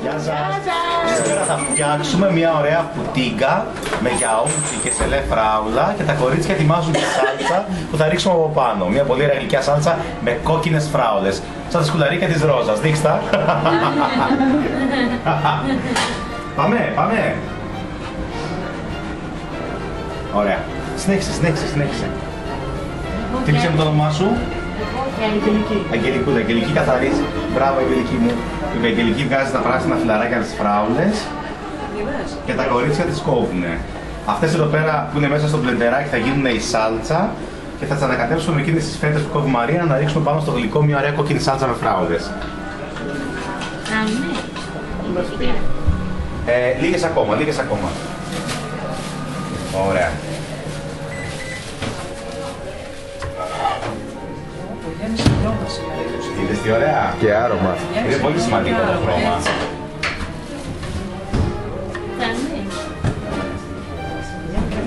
Γεια σας! Σήμερα θα φτιάξουμε μια ωραία πουτίγκα με γιαούρτι και σελέ φράουλα και τα κορίτσια ετοιμάζουν τη σάλτσα που θα ρίξουμε από πάνω. Μια πολύ ωραία γλυκιά σάλτσα με κόκκινες φράουλες. Σαν τα σκουλαρίκια της Ρόζας. Δείξτε τα. Πάμε, πάμε! Ωραία. Συνέχισε. Τύψε μου το όνομά σου. Αγγελική καθαρίζει. Μπράβο Αγγελική μου. Η Αγγελική βγάζει τα πράσινα φιλαράκια τις φράουλες και τα κορίτσια τις κόβουνε. Αυτές εδώ πέρα που είναι μέσα στο μπλεντεράκι θα γίνουν η σάλτσα και θα τις ανακατέψουμε με εκείνες τις φέτες που κόβει η Μαρία να ρίξουμε πάνω στο γλυκό μια ωραία κόκκινη σάλτσα με φράουλες. Λίγες ακόμα. Ωραία. Είδες τι ωραία. Και άρωμα. Είναι πολύ σημαντικό το χρώμα.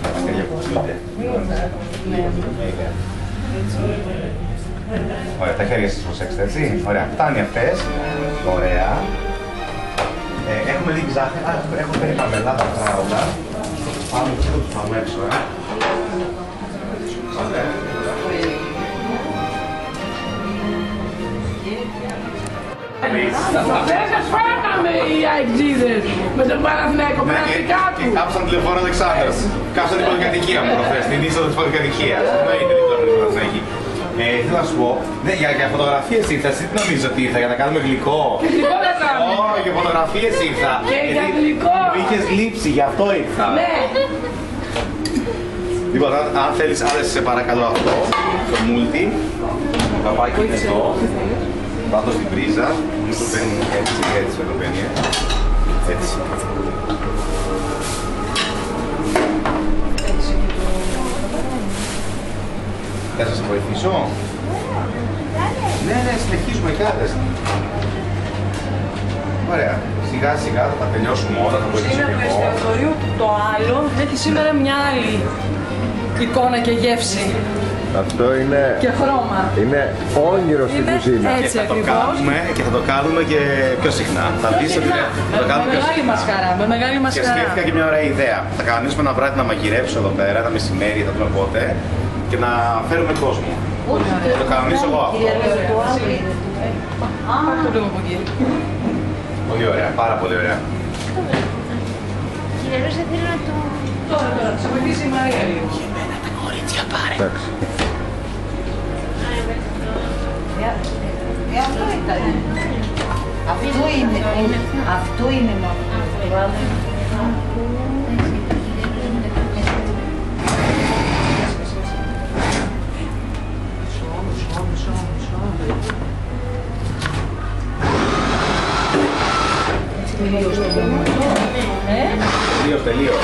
Τα αστέρια που ψηλούνται. Ωραία, τα χέρια σας προσέξτε, έτσι. Ωραία, φτάνει αυτές. Ωραία. Έχουμε λίγη ζάχαρη. Έχω περί μαρμελάδα φράουλα. Πάμε και το πάμε έξω, Ωραία. Δεν σας φάγαμε οι αεξίδες με τον Παναθηναϊκό πρακτικά του. Και κάψαν τηλεφόρο Αλεξάνδρας. Κάψαν την πολυκατοικία μου προχθές, την είσοδο της πολυκατοικίας. Δεν είναι δίπλα με την Παναθηναϊκή. Θέλω να σου πω, για φωτογραφίες ήρθα, εσύ τι νομίζω ότι ήρθα, για να κάνουμε γλυκό. Και γλυκό θα κάνουμε. Όχι, για φωτογραφίες ήρθα. Και για γλυκό. Μου είχες λείψει, γι' αυτό ήρθα. Ναι. Λοιπόν, αν θέλεις άλλες σε παρακαλώ αυτό, το multi, το παπάκι είναι εδώ, πάνω στην πρίζα, μου το παίρνει έτσι, με το παίρνει, έτσι. Θα σας βοηθήσω. Ναι, συνεχίζουμε κι άλλες. Ωραία. Σιγά σιγά θα τα τελειώσουμε όλα, θα βοηθήσω Είναι και του εγώ. εστιατορίου, το άλλο έχει σήμερα μια άλλη εικόνα και γεύση. Αυτό είναι... Και χρώμα. Είναι όνειρο στην κουζίνα. Έτσι Και θα το ακριβώς. κάνουμε και πιο συχνά. Θα δεις ότι θα το κάνουμε Με πιο μεγάλη συχνά. μας χαρά, με μεγάλη μας Και χαρά. σκέφτηκα και μια ωραία ιδέα. Θα κανονίσουμε ένα βράδυ να μαγειρέψω εδώ πέρα, τα μεσημέρι, θα δούμε πότε, και να φέρουμε κόσμο. Θα το κανονίσω εγώ αυτό. Πάρ' το λίγο από εκεί. Πολύ ωραία, πάρα πολύ ωραία. Κύριε Ρώσα, θέλω να το... Τώρα, θα σε βοηθήσει η Μαρία λίγο. Εντάξει. Αυτό ήταν. Αυτό είναι μόνο. Τελείως.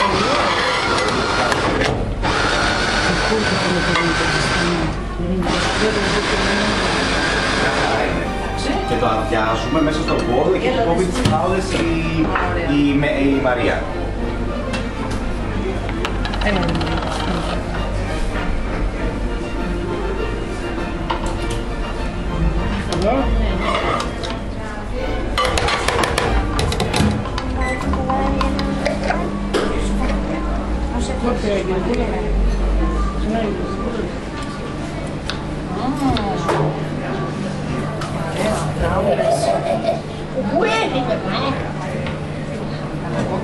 Και το αδειάζουμε μέσα στον μπολ και το κόβει τις φράουλες η Μαρία.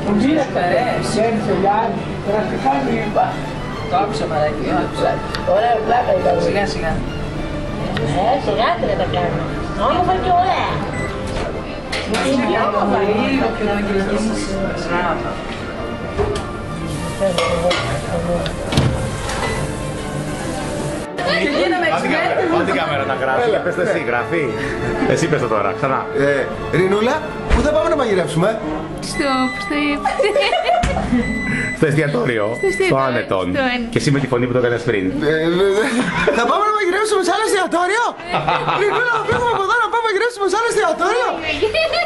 Κουμπίρεκα, ξέρεις ελιάδι, πρακτικά μου είπα. Το άκουσα μαράκι, άκουσα. Ωραία πλάκα ήταν. Σιγά σιγά. Σιγά θα τα κάνουμε. Όμορφα και ωραία. Είναι όμορφα, λίγο πιο αγγελική σας. Μπράβο. Και γίναμε εξυπέρτες. Βάλ' την κάμερα να γράφει. Πες το εσύ, γράφει. Εσύ πες το τώρα, ξανά. Ρινούλα, πού θα πάμε να μαγειρέψουμε? Στο εστιατόριο, στο Άνετον. Και εσύ με τη φωνή που το έκανες πριν. Θα πάμε να μαγειρέψουμε σε άλλο εστιατόριο? Ρινούλα, θα φύγουμε από εδώ να πάμε να μαγειρέψουμε σε άλλο εστιατόριο?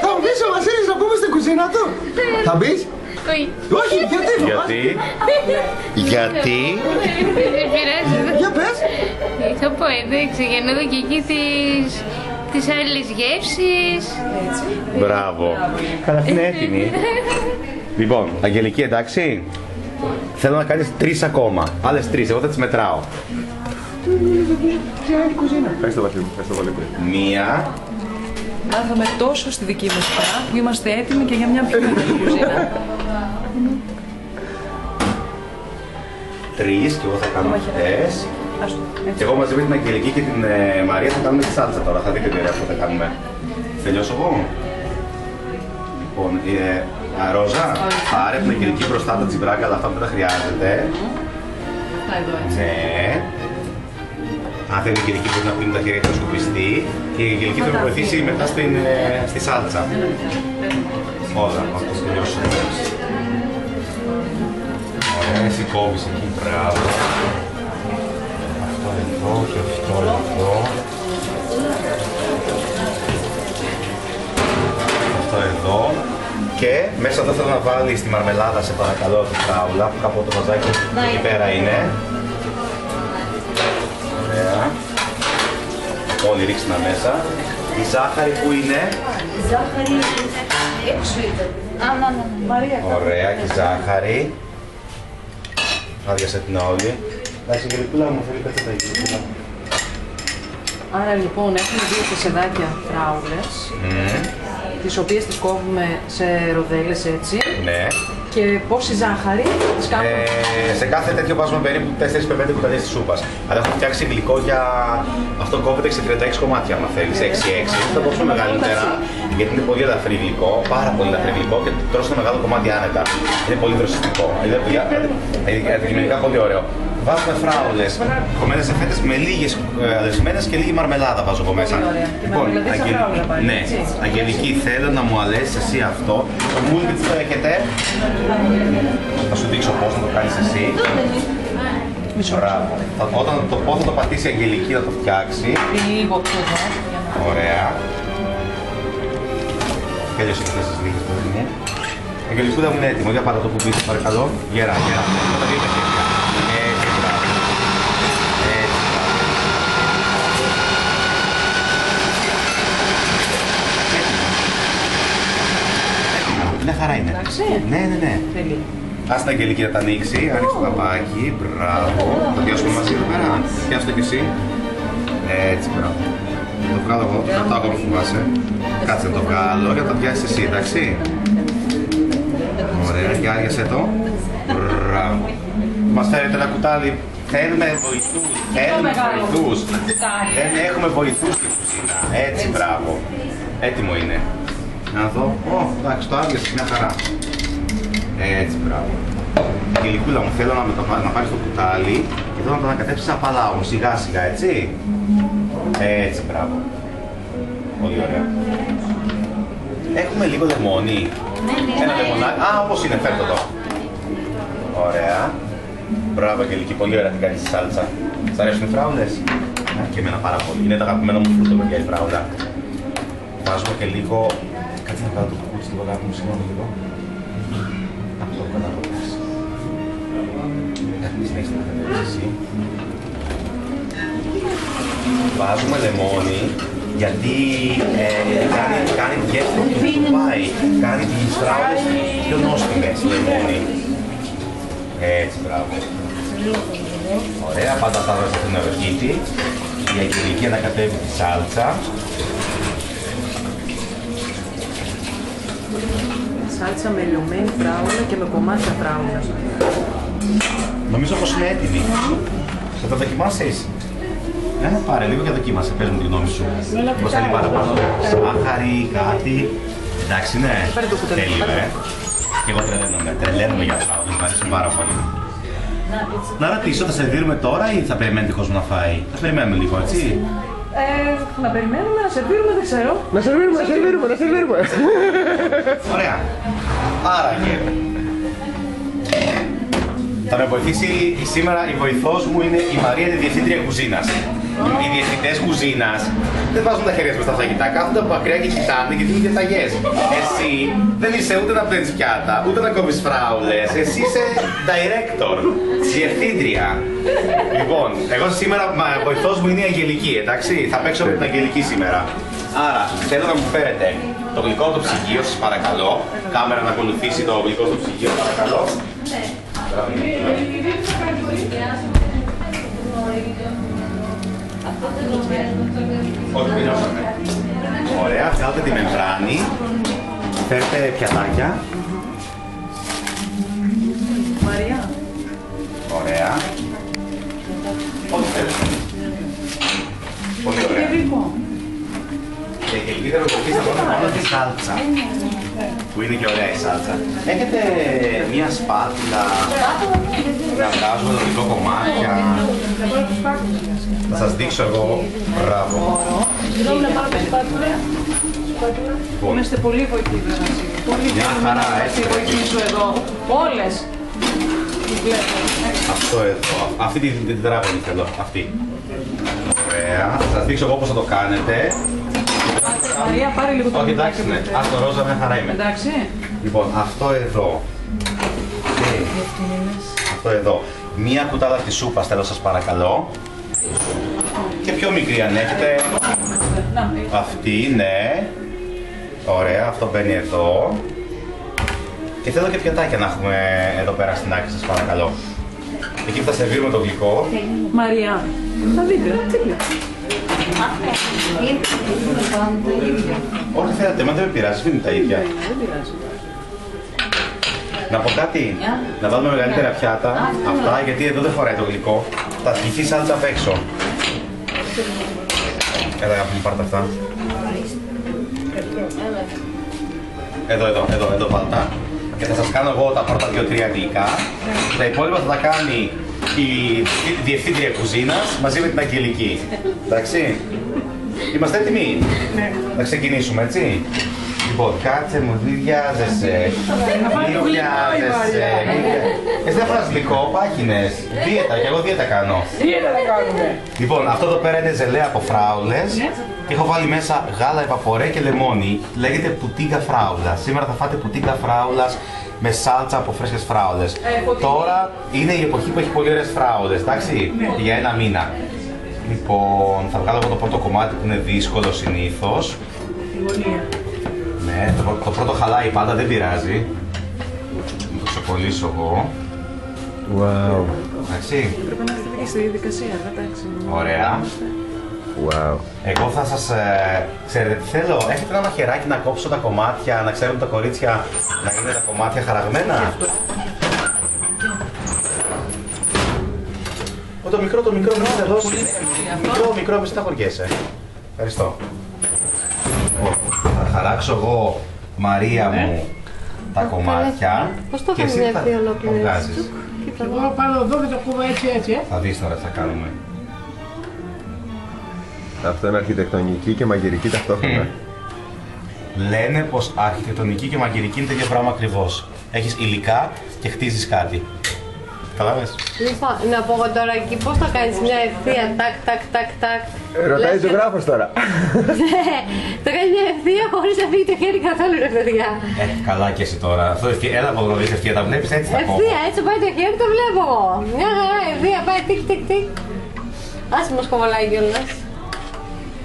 Θα μου πεις ο Βασίλης να πούμε στην κουζίνα του? Θα μπεις? Όχι, γιατί? Γιατί? Δεν πειράζει. Για πες. Θα πω, εντάξει, για να δω και εκεί τις τις άλλες γεύσεις. Μπράβο. Καλά, αυτή είναι έτοιμη. Λοιπόν, Αγγελική, εντάξει. Θέλω να κάνεις 3 ακόμα. Άλλες 3, εγώ θα τις μετράω. Ευχαριστώ πολύ. Μία. Μάθαμε τόσο στη δική μας χαρά που είμαστε έτοιμοι και για μια πιο μεγάλη κουζίνα. 3 και εγώ θα κάνω αυτές. Και εγώ μαζί με την Αγγελική και την Μαρία θα κάνουμε τη σάλτσα τώρα. Θα δείτε τι ωραία θα κάνουμε. Τελειώσω εγώ. Λοιπόν, Ρόζα, πάρε την Αγγελική μπροστά τα τσιμπράκια, αλλά αυτά που δεν τα χρειάζεται. Αυτά εδώ έτσι. Ναι. Αν θέλει η Αγγελική μπορεί να πλύνει τα χέρια και να σκουπιστεί. Και η Αγγελική θα με βοηθήσει μετά στη σάλτσα. Όλα, θα το τελειώσω. Ωραία, εσύ κόβεις εκεί, μπράβο. Αυτό εδώ και αυτό εδώ. Αυτό εδώ. Και μέσα εδώ θέλω να βάλεις τη μαρμελάδα, σε παρακαλώ, τη φράουλα, που κάπου το βαζάκι εκεί πέρα είναι. Ωραία. Όλοι ρίξτε τα μέσα. Η ζάχαρη που είναι? Η ζάχαρη έξω ήταν. Μαρία. Ωραία, και η ζάχαρη. Άδειασε την όλη. Εντάξει, Αγγελικούλα μου, θέλει πέτσα τα Αγγελικούλα. Άρα λοιπόν έχουμε 2 κεσεδάκια φράουλες, τις οποίες τις κόβουμε σε ροδέλες έτσι. Ναι. Και πόση ζάχαρη τις κάνουμε? Σε κάθε τέτοιο βάζουμε περίπου 4 με 5 κουταλιές της σούπας. Αλλά έχω φτιάξει γλυκό για... Αυτό κόβεται σε 36 κομμάτια, αν θέλεις, 6-6. Θα το κόψουμε μεγαλύτερα, γιατί είναι πολύ ελαφρύ γλυκό, πάρα πολύ ελαφρύ γλυκό και τρως ένα μεγάλο κομμάτι άνετα. Είναι πολύ δροσιστικό. Είναι αντικειμενικά πολύ ωραίο. Βάζουμε φράουλες, κομμένες σε φέτες με λίγες αλεσμένες και λίγη μαρμελάδα βάζω από μέσα. Λοιπόν, ναι, Αγγελική, θέλω να μου αλέσεις εσύ αυτό. Το μούλτι τι το έχετε? Θα σου δείξω πώς να το κάνεις εσύ. Μπράβο. Όταν το πω θα το πατήσει η Αγγελική να το φτιάξει. Λίγο πιο εδώ. Ωραία. Τέλειωσε και αυτές τις λίγες παιδί μου. Αγγελικούδα μου είναι έτοιμο, για πάρε το κουμπί σου παρακαλώ. Γερά, γερά. Τα δύο τα χέρια. Έτσι, μπράβο. Έτσι, μπράβο. Μια χαρά είναι. Ναι, ναι, ναι. Ας την Αγγελική να τα ανοίξει, άνοιξε το ταπάκι, μπράβο. Το πιάσουμε μαζί εδώ πέρα, πιάσου το κι εσύ. Έτσι, μπράβο. Το βγάλω εγώ, το κρατάω εγώ που φοβάσαι. Κάτσε να το βγάλω και να το πιάσεις εσύ, εντάξει. Ωραία, και άργιασε το. Μπράβο. Μας φέρετε ένα κουτάλι. Θέλουμε βοηθούς, Δεν έχουμε βοηθούς στην κουζίνα. Έτσι, μπράβο. Έτοιμο είναι. Να δω. Εντάξει, το άργιασε μια χαρά. Έτσι, μπράβο. Αγγελικούλα μου, θέλω να πάρεις το κουτάλι και θέλω να το ανακατέψεις απαλά όμως, σιγά σιγά, έτσι. Έτσι, μπράβο. Πολύ ωραία. Έχουμε λίγο λεμόνι. Ένα λεμονάκι. Όπως είναι, φέρ' το εδώ. Ωραία. Μπράβο, Αγγελική, πολύ ωραία την κάνεις τη σάλτσα. Σ' αρέσουν οι φράουλες? Και εμένα πάρα πολύ. Είναι το αγαπημένο μου φρούτο, παιδιά, η φράουλα. Βάζουμε και λίγο... Κάτσε να κάνω το κουκούτσι λίγο, αγάπη μου, συγγνώμη λίγο. Αυτό που κατάλαβες. Συνέχισε να κατέβεις εσύ. Βάζουμε λεμόνι, γιατί κάνει τη γεύση του πάει. Κάνει τις φράουλες πιο νόστιμες, λεμόνι. Έτσι, μπράβο. Ωραία, πάντα θα βάζετε την αυγίτη. Η Αγγελική ανακατεύει τη σάλτσα. Σάλτσα με λιωμένη φράουλα και με κομμάτια φράουλα. Νομίζω πως είναι έτοιμη. Θα το δοκιμάσεις? Πάρε λίγο και δοκίμασε, πες μου τη γνώμη σου. Πώς θέλει παραπάνω ζάχαρη, κάτι. Εντάξει, ναι. Τέλειο, Και εγώ τρελαίνομαι για αυτά, μου αρέσουν πάρα πολύ. Να ρωτήσω, θα σερβίρουμε τώρα ή θα περιμένετε κόσμο να φάει? Θα περιμένουμε λίγο, έτσι. Να περιμένουμε, να σερβίρουμε, δεν ξέρω. Να σερβίρουμε. Ωραία. Άραγε. Θα με βοηθήσει σήμερα η βοηθός μου είναι η Μαρία, τη διευθύντρια κουζίνας. Οι διευθυντές κουζίνας δεν βάζουν τα χέρια τους στα φαγητά, κάθονται από μακριά και κοιτάνε και δίνουν διαταγές. Εσύ δεν είσαι ούτε να πλένεις πιάτα, ούτε να κόβεις φράουλες. Εσύ είσαι director, διευθύντρια. Λοιπόν, εγώ σήμερα βοηθός μου είναι η Αγγελική, εντάξει. Θα παίξω με την Αγγελική σήμερα. Άρα, θέλω να μου φέρετε το γλυκό στο ψυγείο, σας παρακαλώ. Κάμερα να ακολουθήσει το γλυκό στο ψυγείο, παρακαλώ. Όχι, τελειώσαμε. Ωραία, βγάλτε τη μεμβράνη. Φέρτε πιατάκια. Μαρία. Ωραία. Ό,τι θέλετε. Πολύ ωραία. Και ελπίζω να ρωτήσετε μόνο τη σάλτσα. Που είναι και ωραία η σάλτσα. Έχετε μία σπάτουλα να βγάζουμε το γλυκό κομμάτια. Θα σας δείξω εγώ. Μπράβο. Είμαστε πολύ βοηθητές. Μια χαρά, έτσι. Θα βοηθήσω εδώ. Όλες. Αυτό εδώ. Αυτή την τράπεζα θέλω. Αυτή. Ωραία. Θα σας δείξω εγώ πώς θα το κάνετε. Μαρία, πάρε λίγο το όχι, εντάξει, ναι. Ας το ρόζα, μια χαρά είμαι. Εντάξει. Λοιπόν, αυτό εδώ. Και αυτό εδώ. Μία κουτάλα της σούπας θέλω, σας παρακαλώ. Και πιο μικρή αν έχετε. Αυτή, ναι. Ωραία, αυτό μπαίνει εδώ. Και θέλω και πιατάκια να έχουμε εδώ πέρα στην άκρη, σας παρακαλώ. Εκεί που θα σερβίρουμε το γλυκό. Μαρία, θα δείτε, τι Ό,τι θέλετε, μα δεν με πειράζει, δεν είναι τα ίδια. δεν πειράζει. Να πω κάτι, να βάλουμε μεγαλύτερα πιάτα, αυτά, γιατί εδώ δεν χωράει το γλυκό. Θα σγηθεί σάλτσα απ' έξω. Έλα, αγάπη μου, πάρτε αυτά. Εδώ βάλτα. Και θα σας κάνω εγώ τα πρώτα 2-3 γλυκά. Τα υπόλοιπα θα τα κάνει η διευθύντρια κουζίνας μαζί με την Αγγελική. Εντάξει. Είμαστε έτοιμοι. Να ξεκινήσουμε, έτσι. Λοιπόν, κάτσε μου, μη βιάζεσαι. Μη βιάζεσαι. Εσύ δεν φας γλυκό, πάχινες. Δίαιτα, και εγώ δίαιτα κάνω. Δίαιτα δεν κάνουμε. Λοιπόν, αυτό εδώ πέρα είναι ζελέ από φράουλες και έχω βάλει μέσα γάλα επαπορέ και λεμόνι. Λέγεται πουτίγκα φράουλα. Σήμερα θα φάτε πουτίγκα φράουλας με σάλτσα από φρέσκες φράουλες. Τώρα είναι η εποχή που έχει πολύ ωραίες φράουλες, εντάξει, για ένα μήνα. Λοιπόν, θα βγάλω εγώ το πρώτο κομμάτι που είναι δύσκολο συνήθως. Ναι, το πρώτο χαλάει πάντα, δεν πειράζει. Να το ξεκολλήσω εγώ. Wow. Εντάξει. Πρέπει να έχετε και στη διαδικασία, εντάξει. Ωραία. Wow. Εγώ θα σας, ξέρετε τι θέλω, έχετε ένα μαχαιράκι να κόψω τα κομμάτια, να ξέρουν τα κορίτσια να είναι τα κομμάτια χαραγμένα. Το μικρό μου έχετε δώσει. Μικρό, μη σταχωριέσαι. Ευχαριστώ. Θα χαράξω εγώ, Μαρία μου, τα κομμάτια. Πώς το και εσύ κάνεις θα αυτή το ολόκληρη? βγάζεις. Εγώ πάνω εδώ και το κούβα έτσι. Θα δεις τώρα τι θα κάνουμε. Αυτό είναι αρχιτεκτονική και μαγειρική ταυτόχρονα. Λένε πως αρχιτεκτονική και μαγειρική είναι το ίδιο πράγμα ακριβώς. Έχεις υλικά και χτίζεις κάτι. Καταλάβες? Λοιπόν, να πω εγώ τώρα εκεί πώς θα κάνεις μια ευθεία, τάκ. Ρωτάει ζωγράφος τώρα. Ναι, θα κάνεις μια ευθεία χωρίς να φύγει το χέρι καθόλου, ρε παιδιά. Καλά και εσύ τώρα. Αυτό έλα από εδώ δεις ευθεία, τα βλέπεις έτσι θα πω. Ευθεία, έτσι πάει το χέρι, το βλέπω εγώ. Μια χαρά, ευθεία, πάει τικ. Άσε μας κοβολάει κιόλας.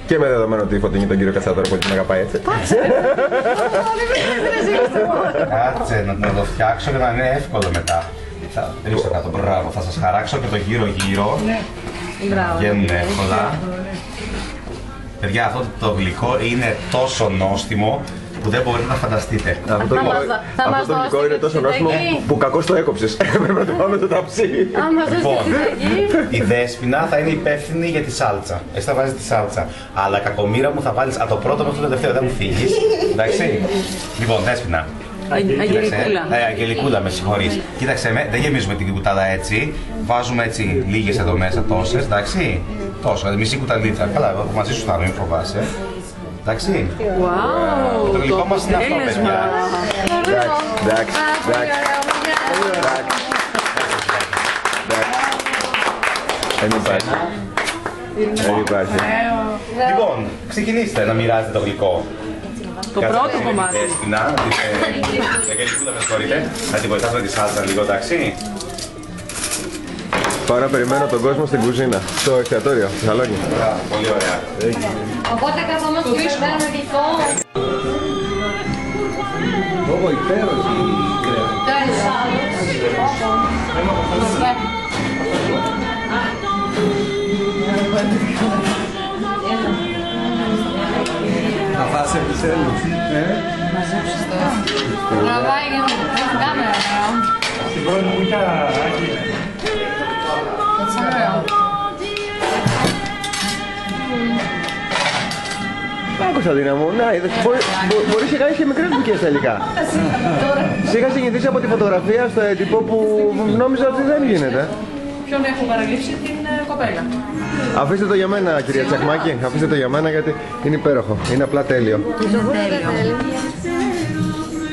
Και με δεδομένο ότι η Φωτεινή τον κύριο Κατσαδόρο πολύ την αγαπάει έτσι. Κάτσε να το φτιάξω και να είναι εύκολο μετά. Θα ρίξω κάτω, μπράβο. Θα σας χαράξω και το γύρω-γύρω. Βγαίνουν εύκολα. Παιδιά, αυτό το γλυκό είναι τόσο νόστιμο που δεν μπορείτε να φανταστείτε. Αυτό το γλυκό είναι τόσο νόστιμο που κακώς το έκοψες. Πρέπει να το πάμε το ταψί. Λοιπόν, η Δέσποινα θα είναι υπεύθυνη για τη σάλτσα. Εσύ θα βάζεις τη σάλτσα. Αλλά κακομοίρα μου θα βάλεις από το πρώτο μέχρι το τελευταίο, δεν μου φύγεις. Εντάξει. Λοιπόν, Δέσποινα. Αγγελικούλα. Αγγελικούλα, με συγχωρείς. Κοίταξε, δεν γεμίζουμε την κουτάλα έτσι. Βάζουμε έτσι λίγες εδώ μέσα, τόσες, εντάξει. Τόσο, μισή κουταλίτσα. Καλά, εγώ μαζί σου θα μην φοβάσαι. Εντάξει. Wow, Το γλυκό μας είναι αυτό, παιδιά. Εντάξει. Δεν υπάρχει. Λοιπόν, ξεκινήστε να μοιράζετε το γλυκό. Το πρώτο κομμάτι. Να Αγγελικούλα, με συγχωρείτε. Θα τη βοηθάς με τη σάλτσα λίγο, εντάξει. Τώρα περιμένω τον κόσμο στην κουζίνα, στο εστιατόριο, στη Θεσσαλονίκη. Πολύ ωραία. Οπότε καθόμαστε και εμείς παίρνουμε γλυκό. Ω, υπέροχη η κρέα. Θα φας επιτέλους. Μαζέψεις τώρα. Τραβάει για την κάμερα. Στην πρώτη μου είχα Άκη. Έτσι είναι ωραίο. Κωνσταντίνα μου, να είδες, μπορείς να κάνεις και μικρές δουλειές τελικά. Είχα συνηθίσει από τη φωτογραφία στο έντυπο που νόμιζα ότι δεν γίνεται. Ποιον έχω παραλείψει, την κοπέλα. Αφήστε το για μένα, κυρία Τσακμάκη, αφήστε το για μένα γιατί είναι υπέροχο, είναι απλά τέλειο. Είναι τέλειο.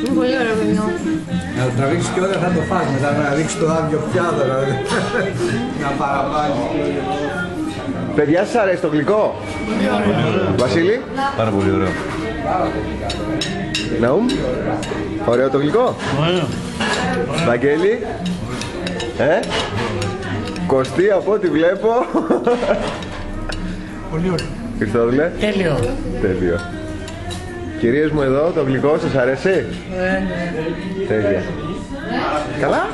Είναι πολύ ωραίο βινό. Να το τραβήξεις και όλα θα το φας μετά, να ρίξεις το άδειο πιάτο, να παραβάλεις. Παιδιά, σας αρέσει το γλυκό? Βασίλη? Πάρα πολύ ωραίο. Ναούμ? Ωραίο το γλυκό? Ωραίο. Βαγγέλη? Κωστή, από ό,τι βλέπω. Πολύ ωραίο. Χριστόδουλε? Τέλειο. Τέλειο. Κυρίες μου εδώ, το γλυκό σας αρέσει? Ναι. Τέλεια. Καλά?